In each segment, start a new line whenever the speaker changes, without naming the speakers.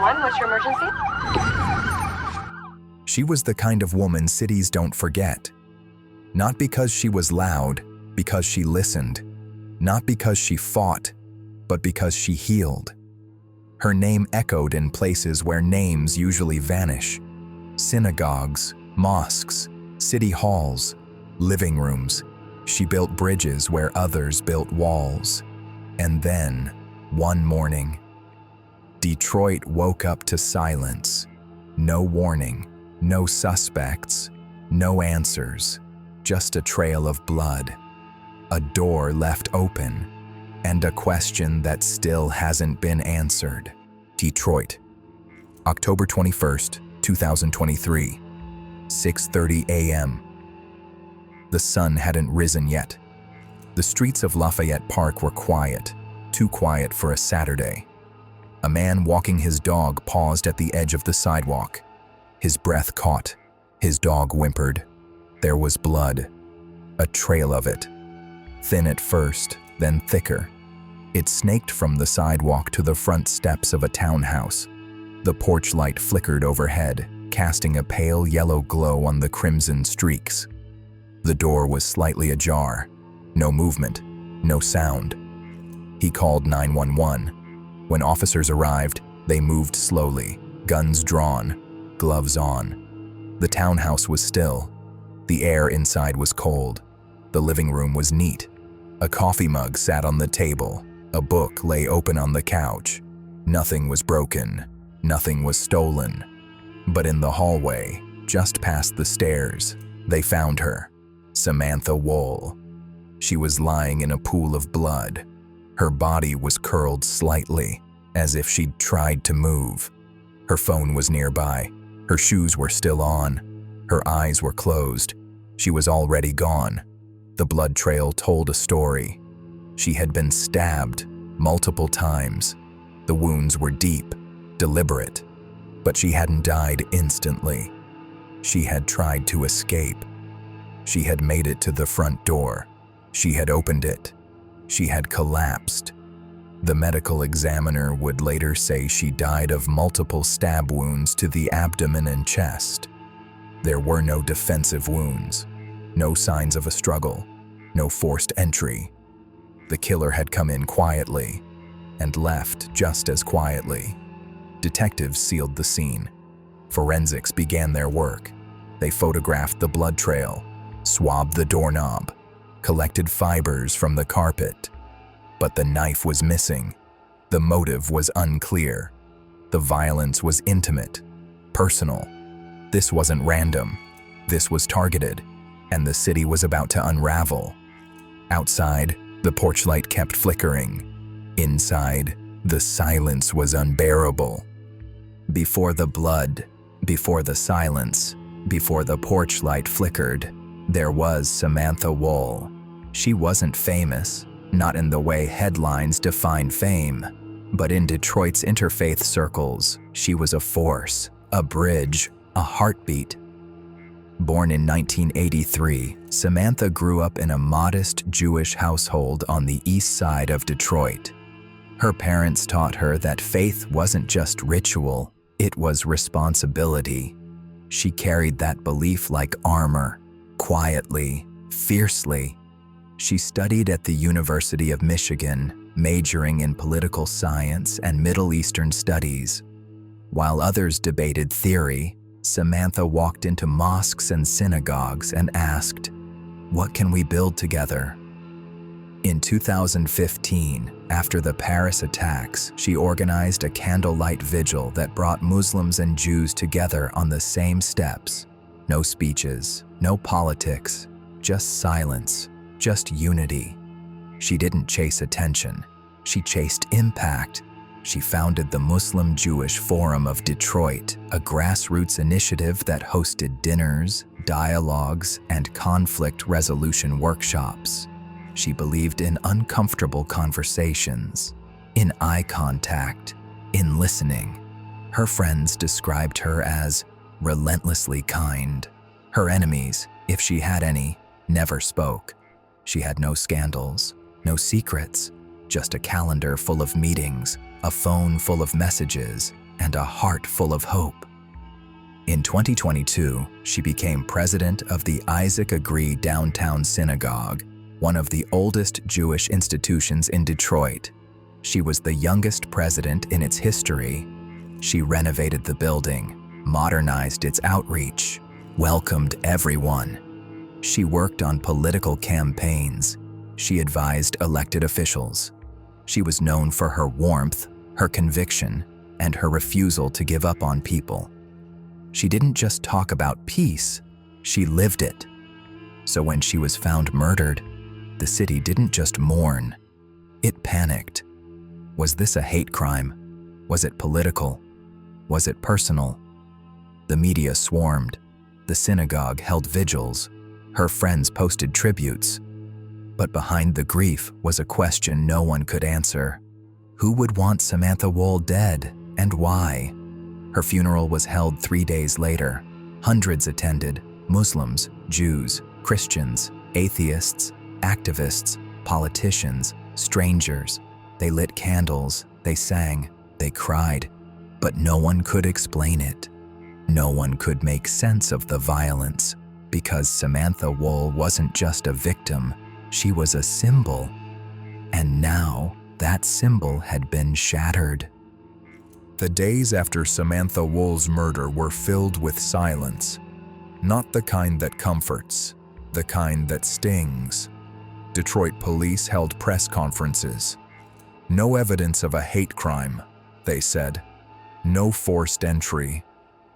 911, what's your emergency?
She was the kind of woman cities don't forget. Not because she was loud, because she listened. Not because she fought, but because she healed. Her name echoed in places where names usually vanish. Synagogues, mosques, city halls, living rooms. She built bridges where others built walls. And then, one morning, Detroit woke up to silence. No warning, no suspects, no answers, just a trail of blood, a door left open, and a question that still hasn't been answered. Detroit, October 21st, 2023, 6:30 a.m. The sun hadn't risen yet. The streets of Lafayette Park were quiet, too quiet for a Saturday. A man walking his dog paused at the edge of the sidewalk. His breath caught. His dog whimpered. There was blood, a trail of it. Thin at first, then thicker. It snaked from the sidewalk to the front steps of a townhouse. The porch light flickered overhead, casting a pale yellow glow on the crimson streaks. The door was slightly ajar. No movement, no sound. He called 911. When officers arrived, they moved slowly, guns drawn, gloves on. The townhouse was still. The air inside was cold. The living room was neat. A coffee mug sat on the table. A book lay open on the couch. Nothing was broken. Nothing was stolen. But in the hallway, just past the stairs, they found her, Samantha Woll. She was lying in a pool of blood. Her body was curled slightly, as if she'd tried to move. Her phone was nearby. Her shoes were still on. Her eyes were closed. She was already gone. The blood trail told a story. She had been stabbed multiple times. The wounds were deep, deliberate, but she hadn't died instantly. She had tried to escape. She had made it to the front door. She had opened it. She had collapsed. The medical examiner would later say she died of multiple stab wounds to the abdomen and chest. There were no defensive wounds, no signs of a struggle, no forced entry. The killer had come in quietly and left just as quietly. Detectives sealed the scene. Forensics began their work. They photographed the blood trail, swabbed the doorknob, collected fibers from the carpet. But the knife was missing. The motive was unclear. The violence was intimate, personal. This wasn't random. This was targeted, and the city was about to unravel. Outside, the porch light kept flickering. Inside, the silence was unbearable. Before the blood, before the silence, before the porch light flickered, there was Samantha Woll. She wasn't famous, not in the way headlines define fame, but in Detroit's interfaith circles, she was a force, a bridge, a heartbeat. Born in 1983, Samantha grew up in a modest Jewish household on the east side of Detroit. Her parents taught her that faith wasn't just ritual, it was responsibility. She carried that belief like armor, quietly, fiercely. She studied at the University of Michigan, majoring in political science and Middle Eastern studies. While others debated theory, Samantha walked into mosques and synagogues and asked, "What can we build together?" In 2015, after the Paris attacks, she organized a candlelight vigil that brought Muslims and Jews together on the same steps. No speeches, no politics, just silence, just unity. She didn't chase attention. She chased impact. She founded the Muslim-Jewish Forum of Detroit, a grassroots initiative that hosted dinners, dialogues, and conflict resolution workshops. She believed in uncomfortable conversations, in eye contact, in listening. Her friends described her as relentlessly kind. Her enemies, if she had any, never spoke. She had no scandals, no secrets, just a calendar full of meetings, a phone full of messages, and a heart full of hope. In 2022, she became president of the Isaac Agree Downtown Synagogue, one of the oldest Jewish institutions in Detroit. She was the youngest president in its history. She renovated the building, modernized its outreach, welcomed everyone. She worked on political campaigns. She advised elected officials. She was known for her warmth, her conviction, and her refusal to give up on people. She didn't just talk about peace, she lived it. So when she was found murdered, the city didn't just mourn, it panicked. Was this a hate crime? Was it political? Was it personal? The media swarmed. The synagogue held vigils. Her friends posted tributes. But behind the grief was a question no one could answer. Who would want Samantha Woll dead, and why? Her funeral was held 3 days later. Hundreds attended: Muslims, Jews, Christians, atheists, activists, politicians, strangers. They lit candles, they sang, they cried, but no one could explain it. No one could make sense of the violence, because Samantha Woll wasn't just a victim, she was a symbol. And now, that symbol had been shattered. The days after Samantha Woll's murder were filled with silence. Not the kind that comforts, the kind that stings. Detroit police held press conferences. No evidence of a hate crime, they said. No forced entry.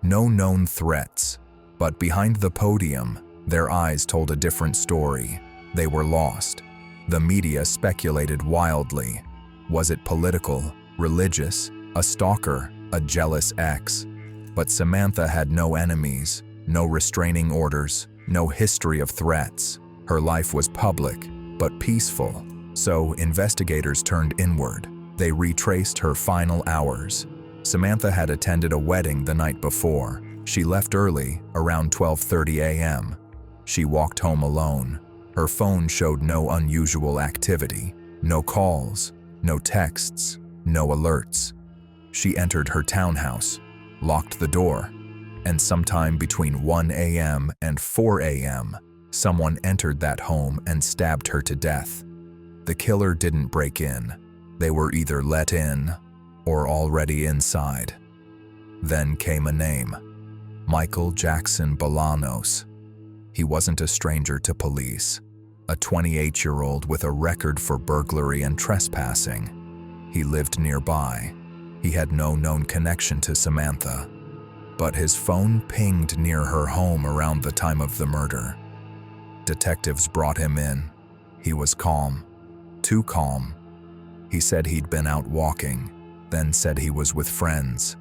No known threats. But behind the podium, their eyes told a different story. They were lost. The media speculated wildly. Was it political, religious, a stalker, a jealous ex? But Samantha had no enemies, no restraining orders, no history of threats. Her life was public, but peaceful. So investigators turned inward. They retraced her final hours. Samantha had attended a wedding the night before. She left early, around 12:30 a.m. She walked home alone. Her phone showed no unusual activity, no calls, no texts, no alerts. She entered her townhouse, locked the door, and sometime between 1 a.m. and 4 a.m., someone entered that home and stabbed her to death. The killer didn't break in. They were either let in or already inside. Then came a name: Michael Jackson Bolanos. He wasn't a stranger to police, a 28-year-old with a record for burglary and trespassing. He lived nearby. He had no known connection to Samantha, but his phone pinged near her home around the time of the murder. Detectives brought him in. He was calm, too calm. He said he'd been out walking, then said he was with friends,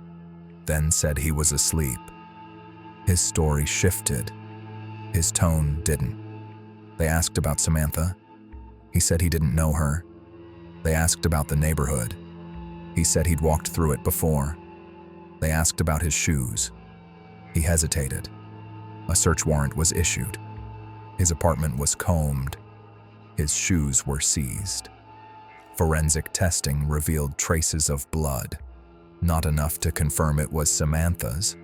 then said he was asleep. His story shifted. His tone didn't. They asked about Samantha. He said he didn't know her. They asked about the neighborhood. He said he'd walked through it before. They asked about his shoes. He hesitated. A search warrant was issued. His apartment was combed. His shoes were seized. Forensic testing revealed traces of blood. Not enough to confirm it was Samantha's,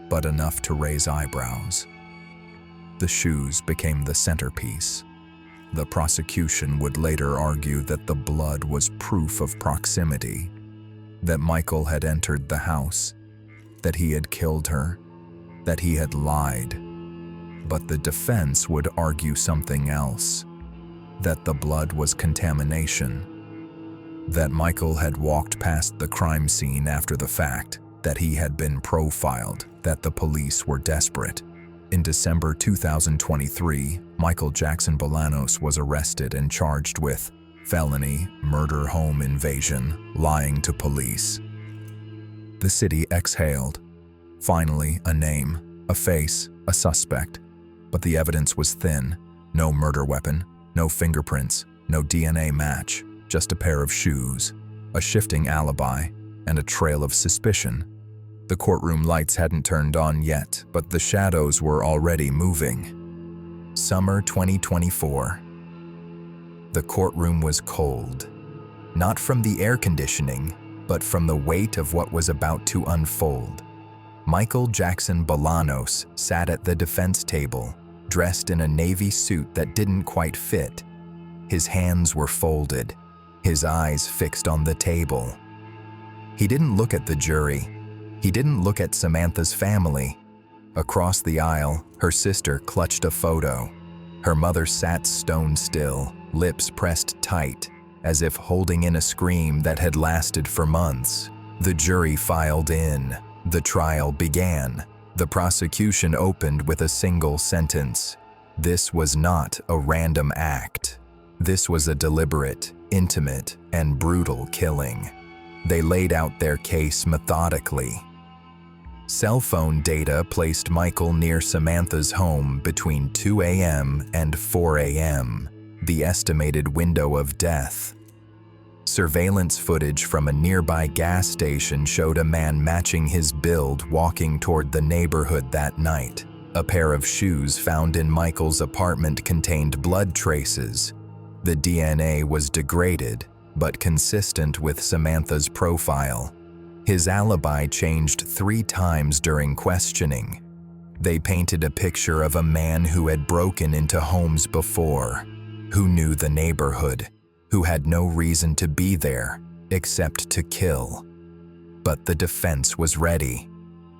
but enough to raise eyebrows. The shoes became the centerpiece. The prosecution would later argue that the blood was proof of proximity, that Michael had entered the house, that he had killed her, that he had lied. But the defense would argue something else, that the blood was contamination, that Michael had walked past the crime scene after the fact, that he had been profiled, that the police were desperate. In December 2023, Michael Jackson Bolanos was arrested and charged with felony, murder, home invasion, lying to police. The city exhaled. Finally, a name, a face, a suspect. But the evidence was thin. No murder weapon, no fingerprints, no DNA match, just a pair of shoes, a shifting alibi, and a trail of suspicion. The courtroom lights hadn't turned on yet, but the shadows were already moving. Summer 2024. The courtroom was cold. Not from the air conditioning, but from the weight of what was about to unfold. Michael Jackson Bolanos sat at the defense table, dressed in a navy suit that didn't quite fit. His hands were folded, his eyes fixed on the table. He didn't look at the jury. He didn't look at Samantha's family. Across the aisle, her sister clutched a photo. Her mother sat stone still, lips pressed tight, as if holding in a scream that had lasted for months. The jury filed in. The trial began. The prosecution opened with a single sentence. This was not a random act. This was a deliberate, intimate, and brutal killing. They laid out their case methodically. Cell phone data placed Michael near Samantha's home between 2 a.m. and 4 a.m., the estimated window of death. Surveillance footage from a nearby gas station showed a man matching his build walking toward the neighborhood that night. A pair of shoes found in Michael's apartment contained blood traces. The DNA was degraded, but consistent with Samantha's profile. His alibi changed 3 times during questioning. They painted a picture of a man who had broken into homes before, who knew the neighborhood, who had no reason to be there except to kill. But the defense was ready.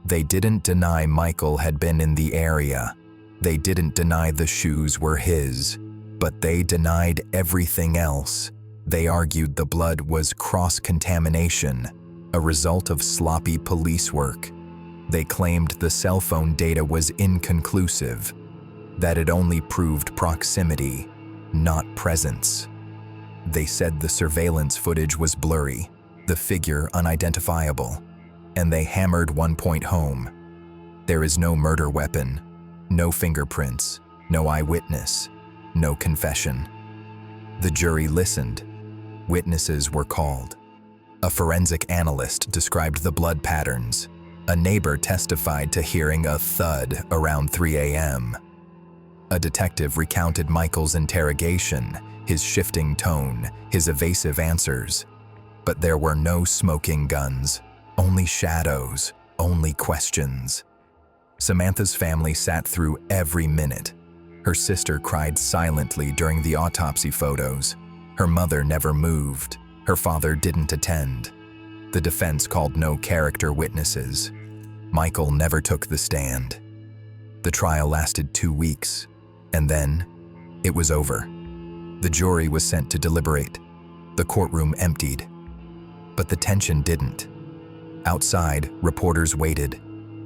They didn't deny Michael had been in the area. They didn't deny the shoes were his, but they denied everything else. They argued the blood was cross-contamination, a result of sloppy police work. They claimed the cell phone data was inconclusive, that it only proved proximity, not presence. They said the surveillance footage was blurry, the figure unidentifiable, and they hammered one point home. There is no murder weapon, no fingerprints, no eyewitness, no confession. The jury listened. Witnesses were called. A forensic analyst described the blood patterns. A neighbor testified to hearing a thud around 3 a.m. A detective recounted Michael's interrogation, his shifting tone, his evasive answers. But there were no smoking guns, only shadows, only questions. Samantha's family sat through every minute. Her sister cried silently during the autopsy photos. Her mother never moved. Her father didn't attend. The defense called no character witnesses. Michael never took the stand. The trial lasted 2 weeks, and then it was over. The jury was sent to deliberate. The courtroom emptied. But the tension didn't. Outside, reporters waited.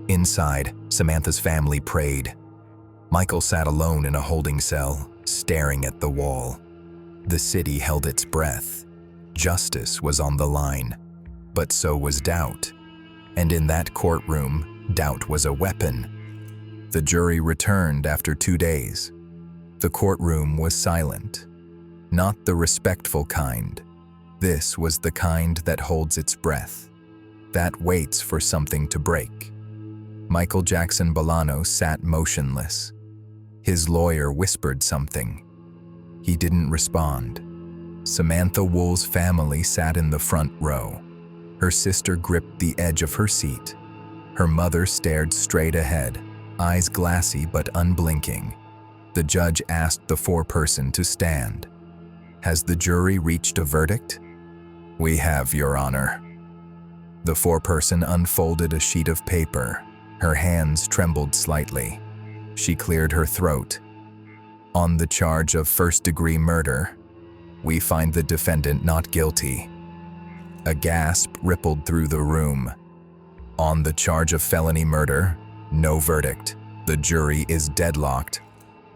Inside, Samantha's family prayed. Michael sat alone in a holding cell, staring at the wall. The city held its breath. Justice was on the line, but so was doubt. And in that courtroom, doubt was a weapon. The jury returned after 2 days. The courtroom was silent. Not the respectful kind. This was the kind that holds its breath, that waits for something to break. Michael Jackson Bolanos sat motionless. His lawyer whispered something. He didn't respond. Samantha Woll's family sat in the front row. Her sister gripped the edge of her seat. Her mother stared straight ahead, eyes glassy but unblinking. The judge asked the foreperson to stand. "Has the jury reached a verdict?" "We have, Your Honor." The foreperson unfolded a sheet of paper. Her hands trembled slightly. She cleared her throat. "On the charge of first-degree murder, we find the defendant not guilty." A gasp rippled through the room. "On the charge of felony murder, no verdict. The jury is deadlocked."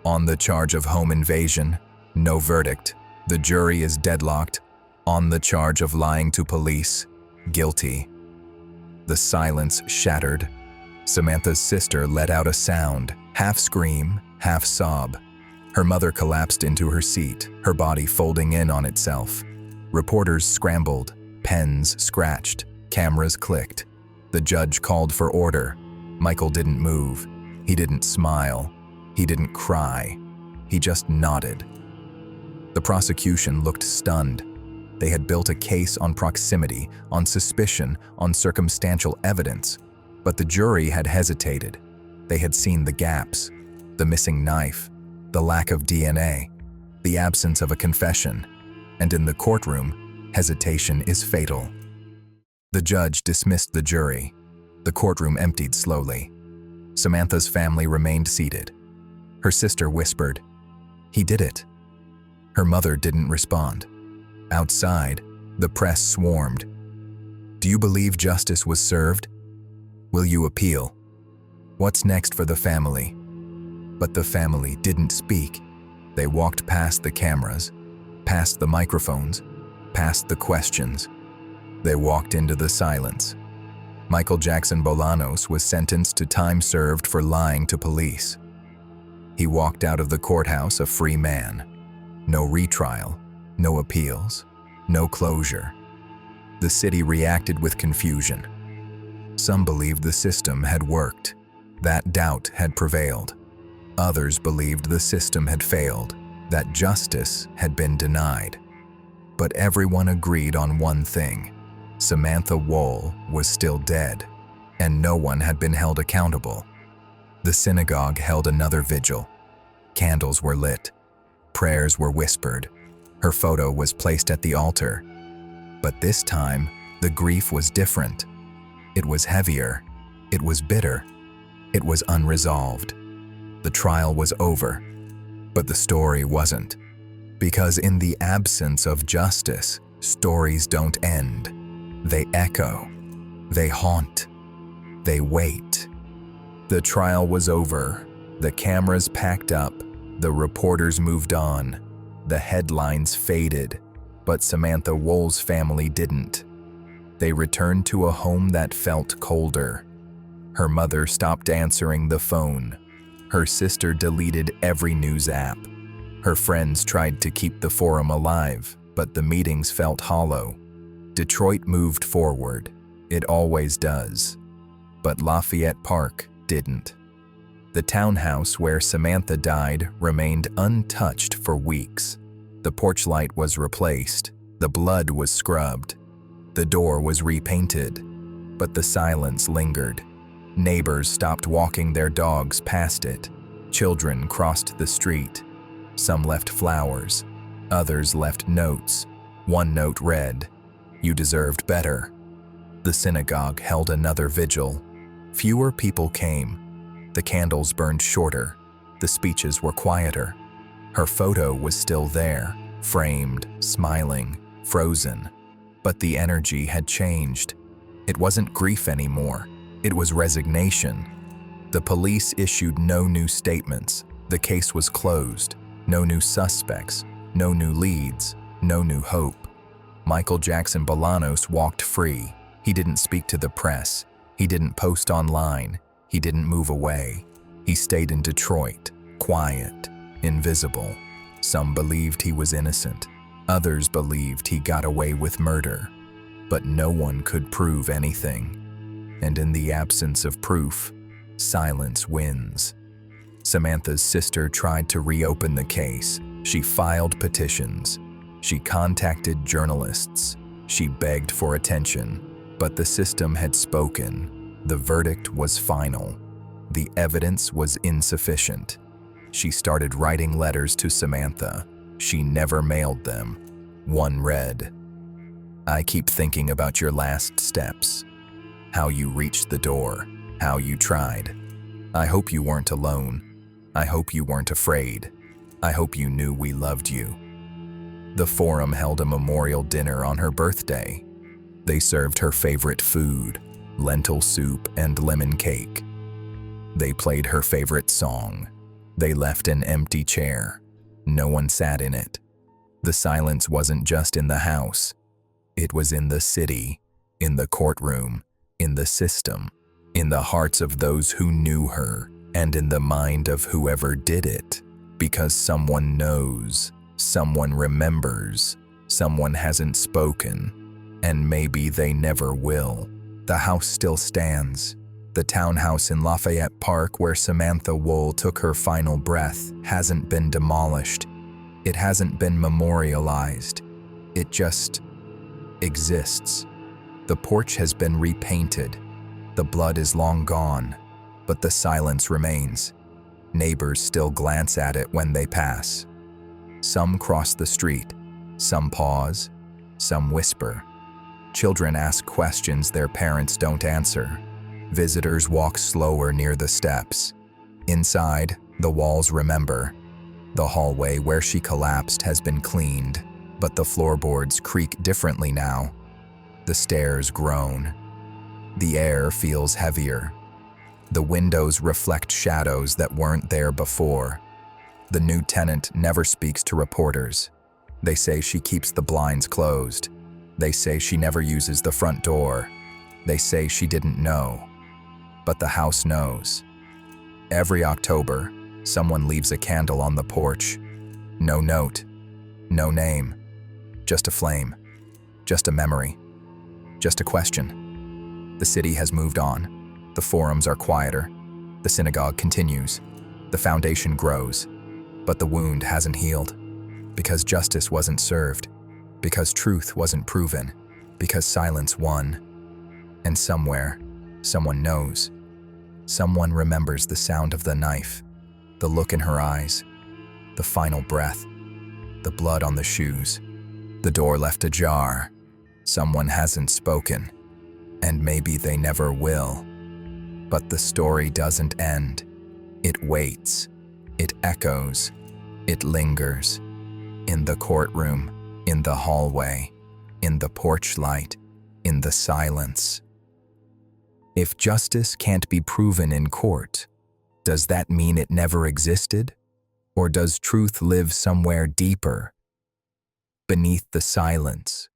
"On the charge of home invasion, no verdict. The jury is deadlocked." "On the charge of lying to police, guilty." The silence shattered. Samantha's sister let out a sound, half scream, half sob. Her mother collapsed into her seat, her body folding in on itself. Reporters scrambled, pens scratched, cameras clicked. The judge called for order. Michael didn't move. He didn't smile. He didn't cry. He just nodded. The prosecution looked stunned. They had built a case on proximity, on suspicion, on circumstantial evidence. But the jury had hesitated. They had seen the gaps, the missing knife, the lack of DNA, the absence of a confession. And in the courtroom, hesitation is fatal. The judge dismissed the jury. The courtroom emptied slowly. Samantha's family remained seated. Her sister whispered, "He did it." Her mother didn't respond. Outside, the press swarmed. "Do you believe justice was served? Will you appeal? What's next for the family?" But the family didn't speak. They walked past the cameras, past the microphones, past the questions. They walked into the silence. Michael Jackson Bolanos was sentenced to time served for lying to police. He walked out of the courthouse a free man. No retrial, no appeals, no closure. The city reacted with confusion. Some believed the system had worked. That doubt had prevailed. Others believed the system had failed, that justice had been denied. But everyone agreed on one thing: Samantha Woll was still dead, and no one had been held accountable. The synagogue held another vigil. Candles were lit. Prayers were whispered. Her photo was placed at the altar. But this time, the grief was different. It was heavier. It was bitter. It was unresolved. The trial was over, but the story wasn't. Because in the absence of justice, stories don't end. They echo. They haunt. They wait. The trial was over. The cameras packed up. The reporters moved on. The headlines faded. But Samantha Woll's family didn't. They returned to a home that felt colder. Her mother stopped answering the phone. Her sister deleted every news app. Her friends tried to keep the forum alive, but the meetings felt hollow. Detroit moved forward. It always does. But Lafayette Park didn't. The townhouse where Samantha died remained untouched for weeks. The porch light was replaced. The blood was scrubbed. The door was repainted. But the silence lingered. Neighbors stopped walking their dogs past it. Children crossed the street. Some left flowers. Others left notes. One note read, "You deserved better." The synagogue held another vigil. Fewer people came. The candles burned shorter. The speeches were quieter. Her photo was still there, framed, smiling, frozen. But the energy had changed. It wasn't grief anymore. It was resignation. The police issued no new statements. The case was closed. No new suspects. No new leads. No new hope. Michael Jackson Bolanos walked free. He didn't speak to the press. He didn't post online. He didn't move away. He stayed in Detroit, quiet, invisible. Some believed he was innocent. Others believed he got away with murder. But no one could prove anything. And in the absence of proof, silence wins. Samantha's sister tried to reopen the case. She filed petitions. She contacted journalists. She begged for attention. But the system had spoken. The verdict was final. The evidence was insufficient. She started writing letters to Samantha. She never mailed them. One read, "I keep thinking about your last steps. How you reached the door. How you tried. I hope you weren't alone. I hope you weren't afraid. I hope you knew we loved you." The forum held a memorial dinner on her birthday. They served her favorite food, lentil soup and lemon cake. They played her favorite song. They left an empty chair. No one sat in it. The silence wasn't just in the house. It was in the city, in the courtroom, in the system, in the hearts of those who knew her, and in the mind of whoever did it. Because someone knows, someone remembers, someone hasn't spoken, and maybe they never will. The house still stands. The townhouse in Lafayette Park where Samantha Woll took her final breath hasn't been demolished. It hasn't been memorialized. It just exists. The porch has been repainted. The blood is long gone, but the silence remains. Neighbors still glance at it when they pass. Some cross the street, some pause, some whisper. Children ask questions their parents don't answer. Visitors walk slower near the steps. Inside, the walls remember. The hallway where she collapsed has been cleaned, but the floorboards creak differently now. The stairs groan. The air feels heavier. The windows reflect shadows that weren't there before. The new tenant never speaks to reporters. They say she keeps the blinds closed. They say she never uses the front door. They say she didn't know. But the house knows. Every October, someone leaves a candle on the porch. No note, no name, just a flame, just a memory, just a question. The city has moved on. The forums are quieter. The synagogue continues. The foundation grows. But the wound hasn't healed. Because justice wasn't served. Because truth wasn't proven. Because silence won. And somewhere, someone knows. Someone remembers the sound of the knife, the look in her eyes, the final breath, the blood on the shoes, the door left ajar. Someone hasn't spoken, and maybe they never will. But the story doesn't end. It waits. It echoes. It lingers. In the courtroom, in the hallway, in the porch light, in the silence. If justice can't be proven in court, does that mean it never existed? Or does truth live somewhere deeper, beneath the silence,